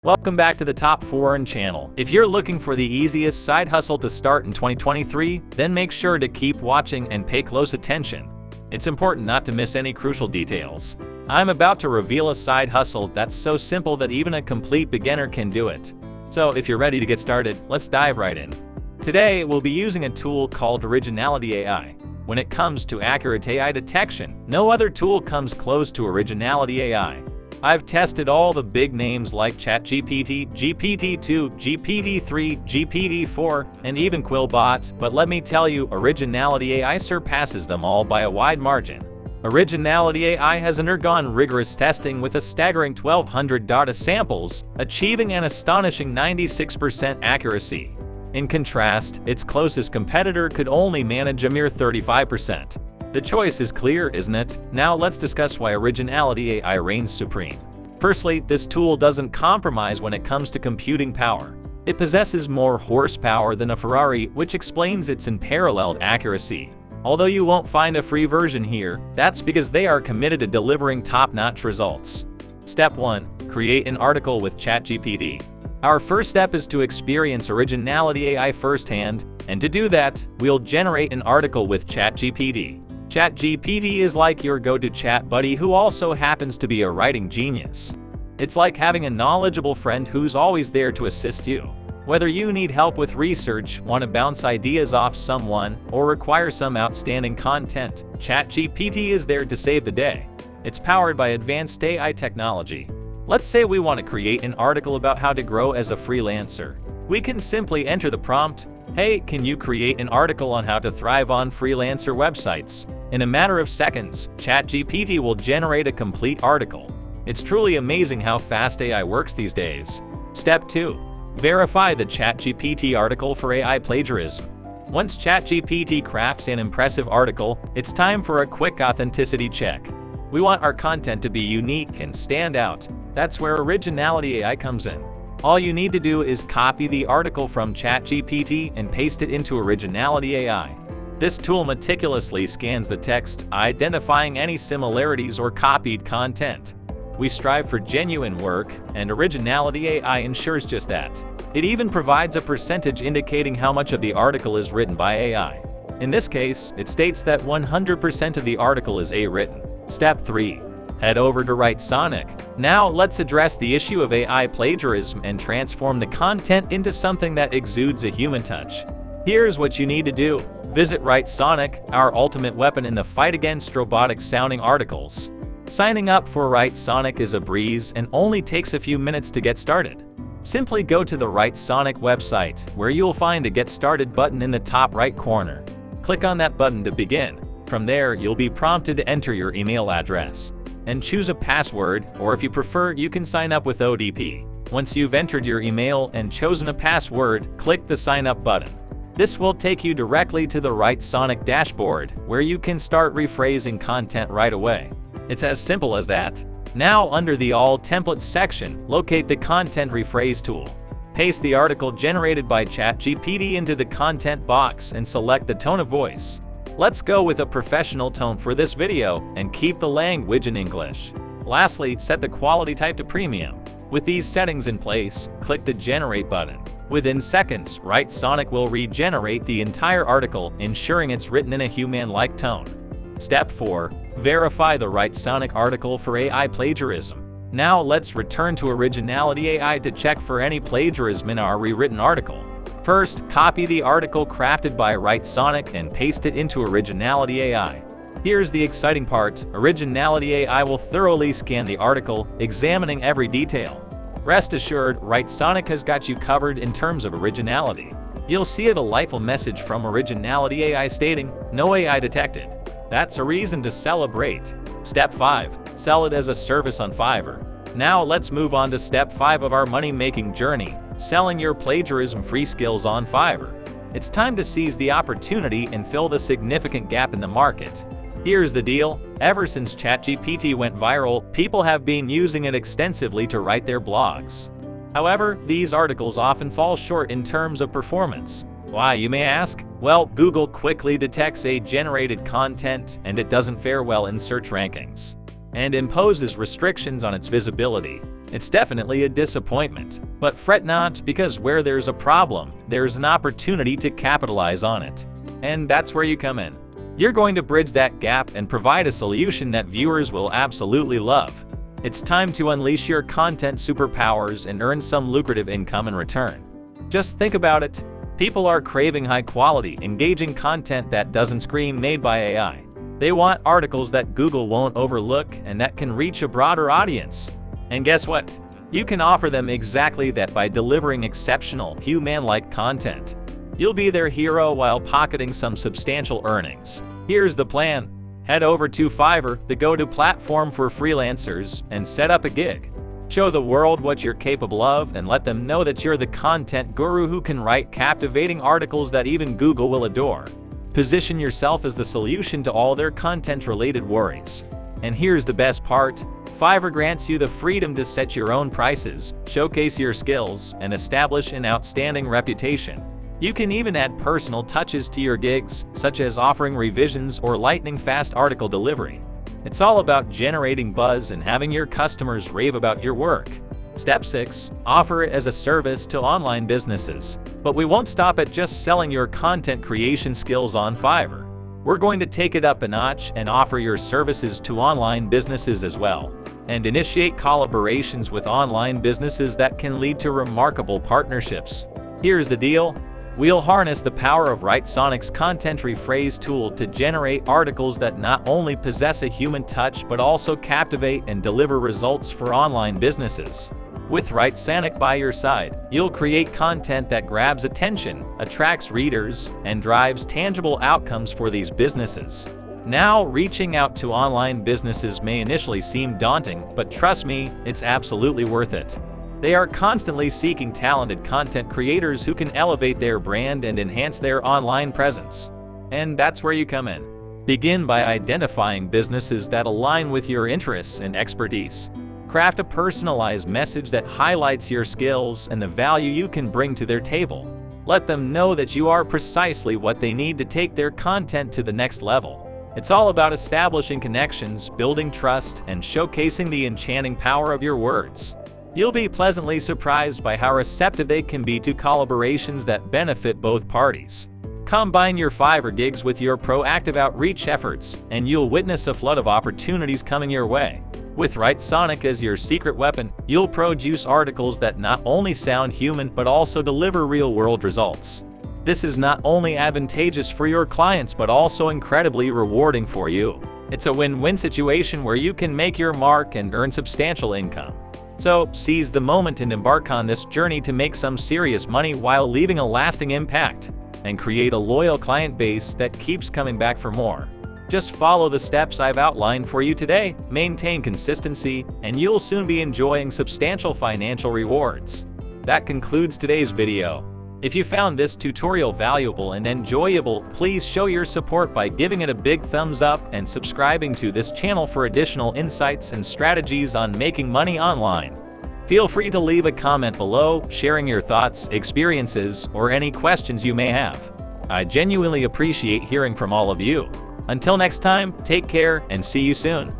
Welcome back to the Top Foreign channel. If you're looking for the easiest side hustle to start in 2023, then make sure to keep watching and pay close attention. It's important not to miss any crucial details. I'm about to reveal a side hustle that's so simple that even a complete beginner can do it. So if you're ready to get started, let's dive right in. Today, we'll be using a tool called Originality AI. When it comes to accurate AI detection, no other tool comes close to Originality AI. I've tested all the big names like ChatGPT, GPT-2, GPT-3, GPT-4, and even Quillbot, but let me tell you, Originality AI surpasses them all by a wide margin. Originality AI has undergone rigorous testing with a staggering 1,200 data samples, achieving an astonishing 96% accuracy. In contrast, its closest competitor could only manage a mere 35%. The choice is clear, isn't it? Now let's discuss why Originality AI reigns supreme. Firstly, this tool doesn't compromise when it comes to computing power. It possesses more horsepower than a Ferrari, which explains its unparalleled accuracy. Although you won't find a free version here, that's because they are committed to delivering top-notch results. Step 1. Create an article with ChatGPT. Our first step is to experience Originality AI firsthand, and to do that, we'll generate an article with ChatGPT. ChatGPT is like your go-to chat buddy who also happens to be a writing genius. It's like having a knowledgeable friend who's always there to assist you. Whether you need help with research, want to bounce ideas off someone, or require some outstanding content, ChatGPT is there to save the day. It's powered by advanced AI technology. Let's say we want to create an article about how to grow as a freelancer. We can simply enter the prompt, "Hey, can you create an article on how to thrive on freelancer websites?" In a matter of seconds, ChatGPT will generate a complete article. It's truly amazing how fast AI works these days. Step 2. Verify the ChatGPT article for AI plagiarism. Once ChatGPT crafts an impressive article, it's time for a quick authenticity check. We want our content to be unique and stand out. That's where Originality AI comes in. All you need to do is copy the article from ChatGPT and paste it into Originality AI. This tool meticulously scans the text, identifying any similarities or copied content. We strive for genuine work, and Originality AI ensures just that. It even provides a percentage indicating how much of the article is written by AI. In this case, it states that 100% of the article is AI-written. Step 3. Head over to Writesonic. Now let's address the issue of AI plagiarism and transform the content into something that exudes a human touch. Here's what you need to do. Visit Writesonic, our ultimate weapon in the fight against robotic-sounding articles. Signing up for Writesonic is a breeze and only takes a few minutes to get started. Simply go to the Writesonic website, where you'll find a Get Started button in the top right corner. Click on that button to begin. From there, you'll be prompted to enter your email address and choose a password, or if you prefer, you can sign up with ODP. Once you've entered your email and chosen a password, click the Sign Up button. This will take you directly to the Writesonic dashboard, where you can start rephrasing content right away. It's as simple as that. Now, under the All Templates section, locate the Content Rephrase tool. Paste the article generated by ChatGPT into the content box and select the tone of voice. Let's go with a professional tone for this video and keep the language in English. Lastly, set the quality type to premium. With these settings in place, click the Generate button. Within seconds, Writesonic will regenerate the entire article, ensuring it's written in a human-like tone. Step 4. Verify the Writesonic article for AI plagiarism. Now let's return to Originality AI to check for any plagiarism in our rewritten article. First, copy the article crafted by Writesonic and paste it into Originality AI. Here's the exciting part. Originality AI will thoroughly scan the article, examining every detail. Rest assured, Writesonic has got you covered in terms of originality. You'll see a delightful message from Originality AI stating, "No AI detected." That's a reason to celebrate. Step 5. Sell it as a service on Fiverr. Now let's move on to Step 5 of our money-making journey, selling your plagiarism-free skills on Fiverr. It's time to seize the opportunity and fill the significant gap in the market. Here's the deal. Ever since ChatGPT went viral, people have been using it extensively to write their blogs. However, these articles often fall short in terms of performance. Why, you may ask? Well, Google quickly detects AI-generated content, and it doesn't fare well in search rankings, and imposes restrictions on its visibility. It's definitely a disappointment. But fret not, because where there's a problem, there's an opportunity to capitalize on it. And that's where you come in. You're going to bridge that gap and provide a solution that viewers will absolutely love. It's time to unleash your content superpowers and earn some lucrative income in return. Just think about it. People are craving high-quality, engaging content that doesn't scream "made by AI." They want articles that Google won't overlook and that can reach a broader audience. And guess what? You can offer them exactly that by delivering exceptional, human-like content. You'll be their hero while pocketing some substantial earnings. Here's the plan. Head over to Fiverr, the go-to platform for freelancers, and set up a gig. Show the world what you're capable of and let them know that you're the content guru who can write captivating articles that even Google will adore. Position yourself as the solution to all their content-related worries. And here's the best part. Fiverr grants you the freedom to set your own prices, showcase your skills, and establish an outstanding reputation. You can even add personal touches to your gigs, such as offering revisions or lightning-fast article delivery. It's all about generating buzz and having your customers rave about your work. Step 6. Offer it as a service to online businesses. But we won't stop at just selling your content creation skills on Fiverr. We're going to take it up a notch and offer your services to online businesses as well, and initiate collaborations with online businesses that can lead to remarkable partnerships. Here's the deal. We'll harness the power of WriteSonic's content rephrase tool to generate articles that not only possess a human touch but also captivate and deliver results for online businesses. With WriteSonic by your side, you'll create content that grabs attention, attracts readers, and drives tangible outcomes for these businesses. Now, reaching out to online businesses may initially seem daunting, but trust me, it's absolutely worth it. They are constantly seeking talented content creators who can elevate their brand and enhance their online presence. And that's where you come in. Begin by identifying businesses that align with your interests and expertise. Craft a personalized message that highlights your skills and the value you can bring to their table. Let them know that you are precisely what they need to take their content to the next level. It's all about establishing connections, building trust, and showcasing the enchanting power of your words. You'll be pleasantly surprised by how receptive they can be to collaborations that benefit both parties. Combine your Fiverr gigs with your proactive outreach efforts, and you'll witness a flood of opportunities coming your way. With WriteSonic as your secret weapon, you'll produce articles that not only sound human but also deliver real-world results. This is not only advantageous for your clients but also incredibly rewarding for you. It's a win-win situation where you can make your mark and earn substantial income. So, seize the moment and embark on this journey to make some serious money while leaving a lasting impact, and create a loyal client base that keeps coming back for more. Just follow the steps I've outlined for you today, maintain consistency, and you'll soon be enjoying substantial financial rewards. That concludes today's video. If you found this tutorial valuable and enjoyable, please show your support by giving it a big thumbs up and subscribing to this channel for additional insights and strategies on making money online. Feel free to leave a comment below, sharing your thoughts, experiences, or any questions you may have. I genuinely appreciate hearing from all of you. Until next time, take care and see you soon.